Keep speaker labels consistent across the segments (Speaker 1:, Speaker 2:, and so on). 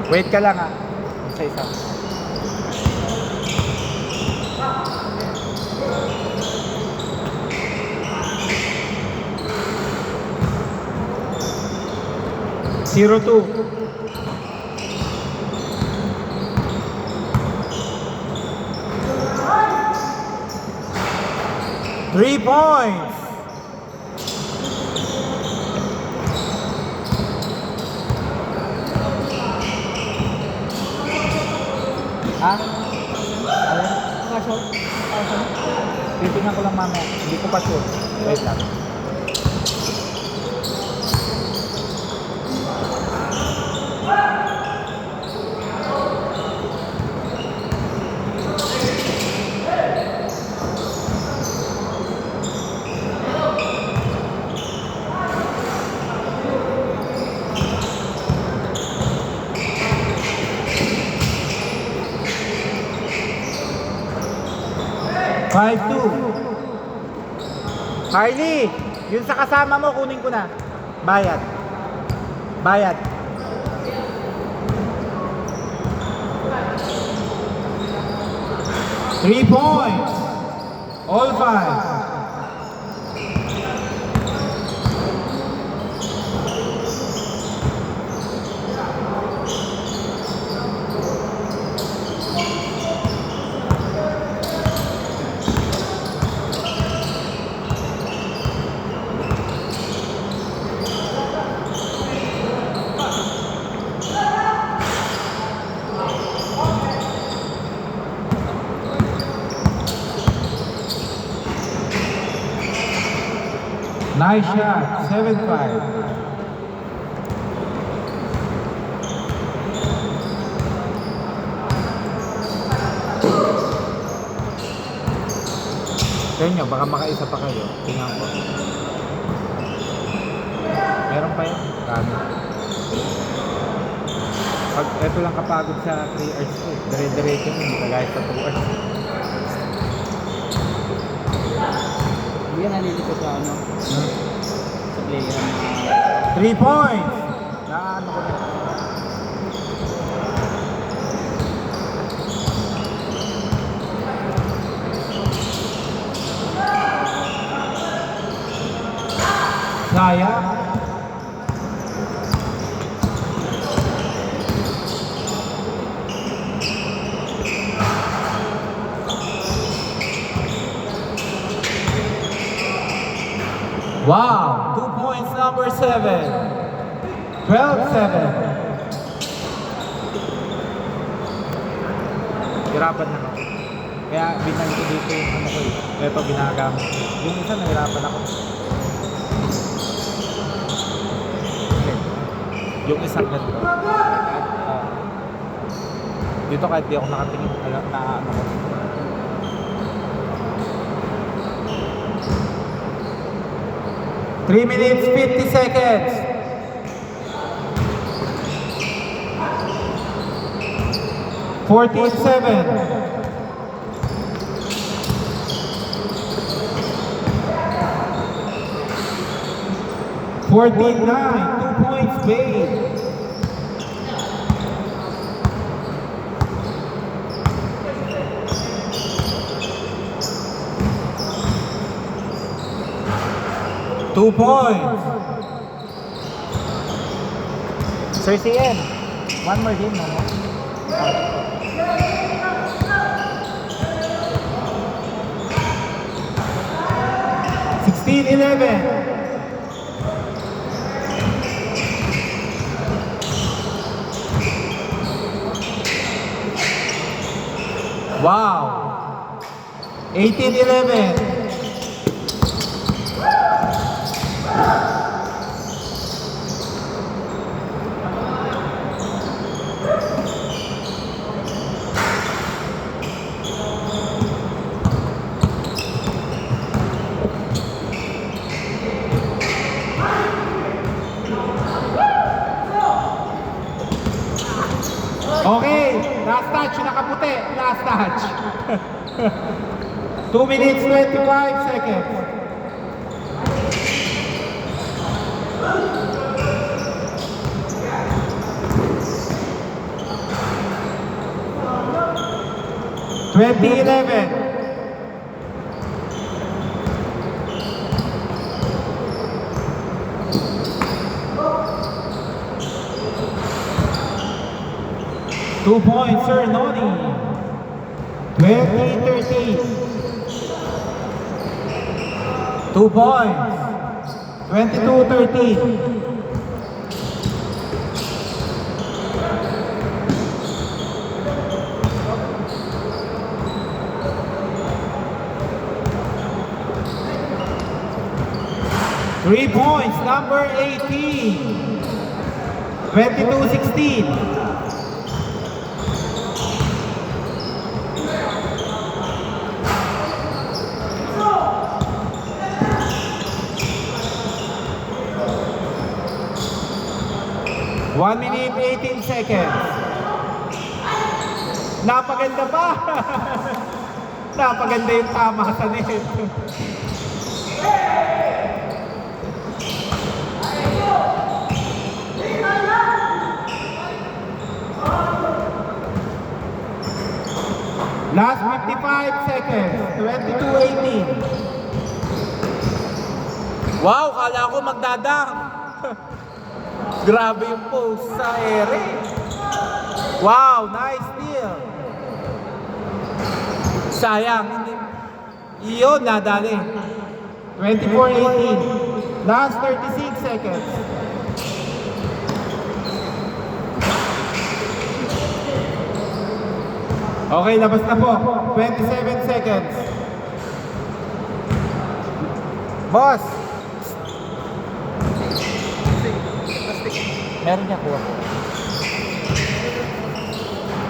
Speaker 1: Wait ka lang ha. Isa-isa. Zero two. 3 points. Ha? Alin? Pasok? Pasok? Titingnan ko lang mamaya. Hindi ko pa sure. Wait lang. Five two. Harley, yun sa kasama mo, kunin ko na. Bayad. Bayad. Three points. All five. Nice shot, 7-5. Sa inyo, baka makaisa pa kayo. Tingnan ko. Meron pa yan? Kano? Pag ito lang kapagod sa 3 hours ko, dire-diretso mo, hindi kagaya sa 2 hours.
Speaker 2: Hindi ka nalilito sa ano? Sa player na...
Speaker 1: 3 points! Naano ko na. Sayang. Wow! 2 points, number 7. 12-7. Hirapan na ako. Kaya binali ko dito yung ano ko eh. Ito ginagamit. Yung isa nahirapan ako. Okay. Yung isang ganito. Dito kahit di ako nakatingin, alam na ano ko. Three minutes, 50 seconds. (14-7). (14-9). 2 points made. Two points. Sir CN, one more game, no? 16-11. Wow. 18-11. Okay, last touch, nakaputi, last touch. 2 minutes, 25 seconds.
Speaker 3: 2011. Two points, Sir Noni. 2013. 2 points. 22-13. Three points, number 18. 22-16. One minute, 18 seconds. Napaganda pa. Napaganda yung tama sa net. Last 55 seconds. 22-18.
Speaker 1: Wow, kala ko magdadang. Grabe yung post sa ere. Wow, nice steal. Sayang. Iyon, nadali.
Speaker 3: 24-18. Last 36 seconds. Okay, labas na po. 27 seconds.
Speaker 1: Boss! Meron niya kuha.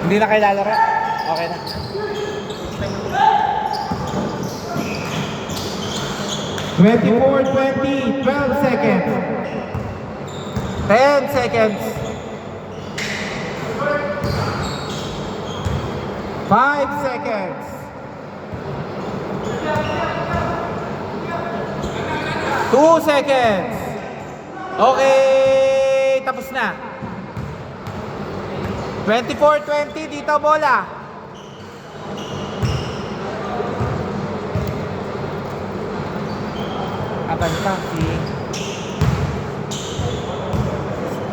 Speaker 1: Hindi na kayo lalaro? Okay na.
Speaker 3: Twenty-four, 20, 12 seconds.
Speaker 1: 10 seconds.
Speaker 3: 5 seconds.
Speaker 1: 2 seconds. Okay, tapos na. 24-20 dito bola. Abanta si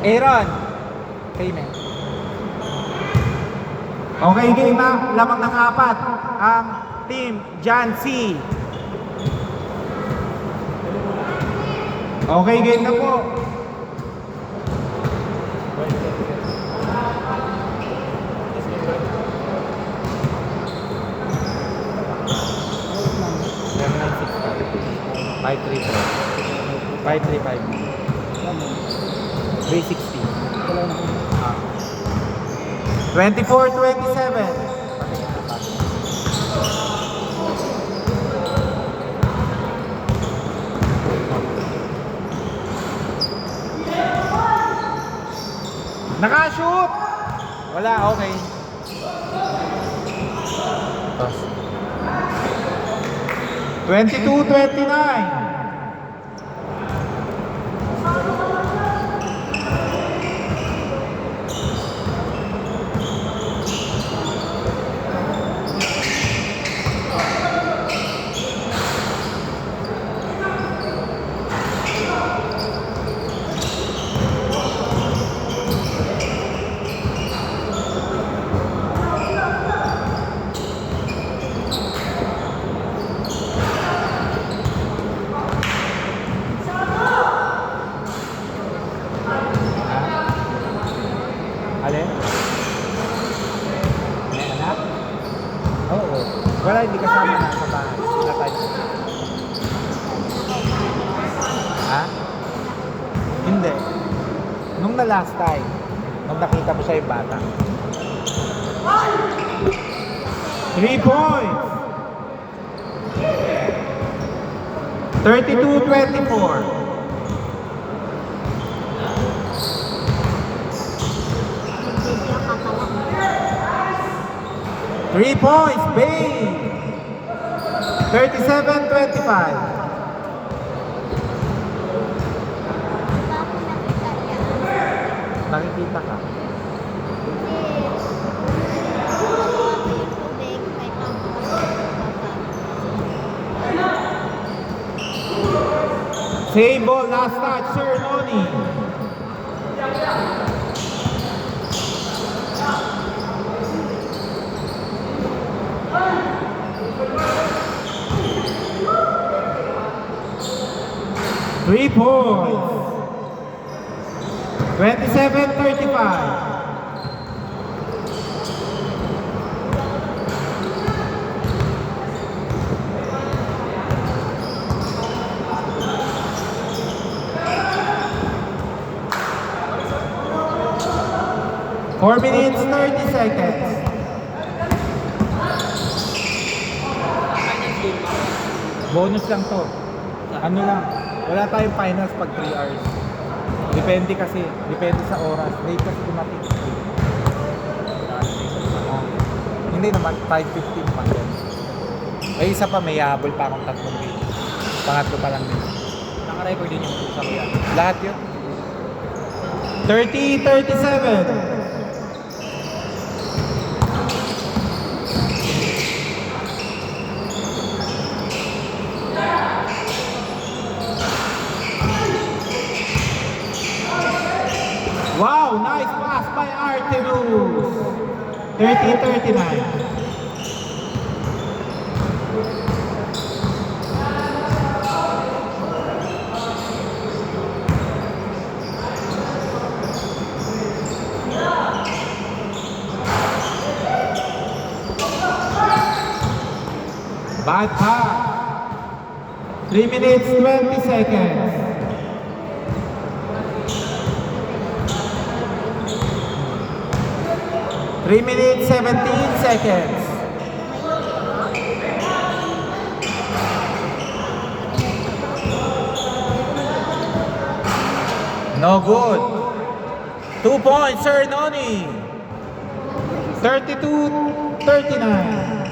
Speaker 1: Aaron. Payment.
Speaker 3: Okay, game na. Lamang ng 4. Ang team Jancy. Okay, game na po.
Speaker 1: Five, 535. 360.
Speaker 3: 24-27.
Speaker 1: Nakashoot! Wala, okay. Toss.
Speaker 3: 22-29.
Speaker 1: Alin? May anak? Oo. Wala, hindi kasama na sa bahay. Sila tayo. Ha? Hindi. Nung na last time, nung nakita mo siya yung bata.
Speaker 3: 3 points. 32-24. 3 points, Babe. 37-25.
Speaker 1: Nakikita ka.
Speaker 3: Same ball, last touch, Sir Noni. Three points. 27-35. Four minutes, 30 seconds.
Speaker 1: Bonus lang to. Ano lang, wala tayong finals pag 3 hours. Depende kasi, depende sa oras. Late kasi dumating. Hindi naman, 5:15 pa yan. Ay, isa pa, may habol pa akong 3 game. Pangatlo pa lang din.
Speaker 2: Naka-record din yung sa kuya.
Speaker 1: Lahat yun.
Speaker 3: 30-37. Wow, nice pass by Artemus. 30-39. Bad pass. 3 minutes, 20 seconds. Three minutes, 17 seconds.
Speaker 1: No good. 2 points, Sir Noni.
Speaker 3: 32-39.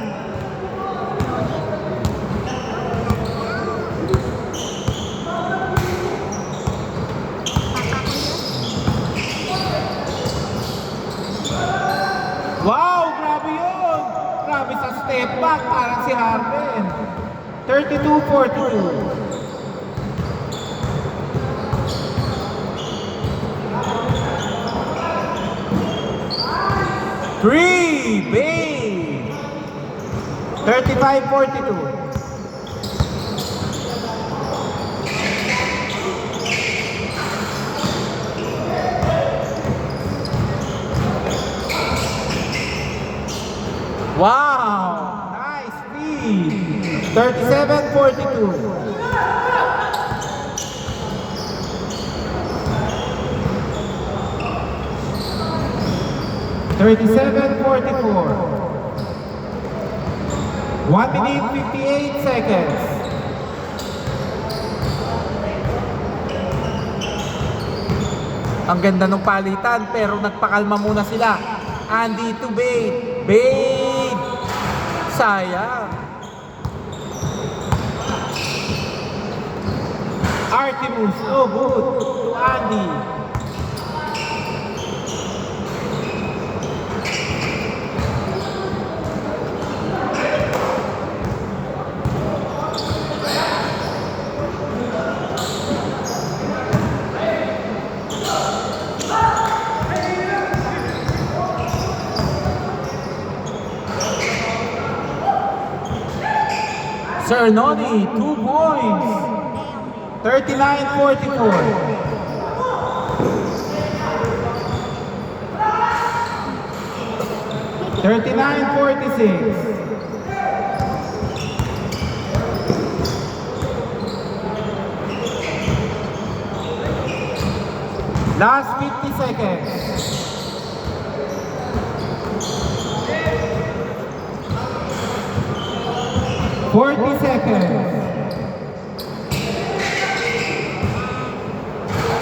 Speaker 3: Wow, grabe yun! Grabe sa step back, parang si Harden. 32-42. Three, big! 35-42. Wow! Nice feed! 37-42. Thirty-seven, 44. 1 minute, 58 seconds.
Speaker 1: Ang ganda ng palitan pero nagpakalma muna sila. Andy to Bade. Bade! Sayang.
Speaker 3: Artemus, no good to Andy.
Speaker 1: Sir Noni, 2 points.
Speaker 3: 39-44. Thirty-nine, 46. Last 50 seconds. Forty seconds.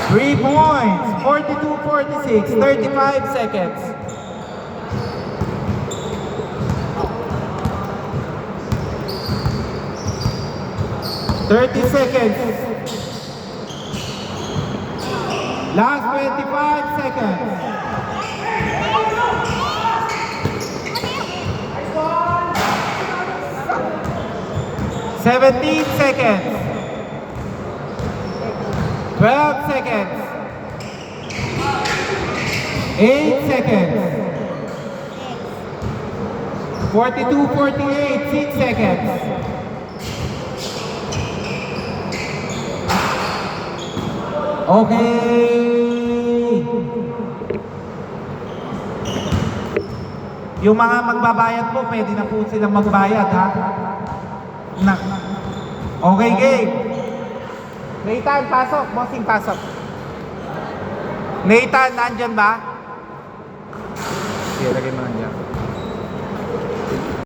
Speaker 3: 3 points. 42-46. 35 seconds. 30 seconds. Last 25 seconds. 17 seconds. 12 seconds. 8 seconds. 42, 48, 6 seconds. Okay. Yung mga magbabayad po, pwede na po silang magbayad, ha? Okay, game. Nathan, pasok. Bossing, pasok. Nathan, nandyan ba?
Speaker 1: Sige, lagay mo lang dyan.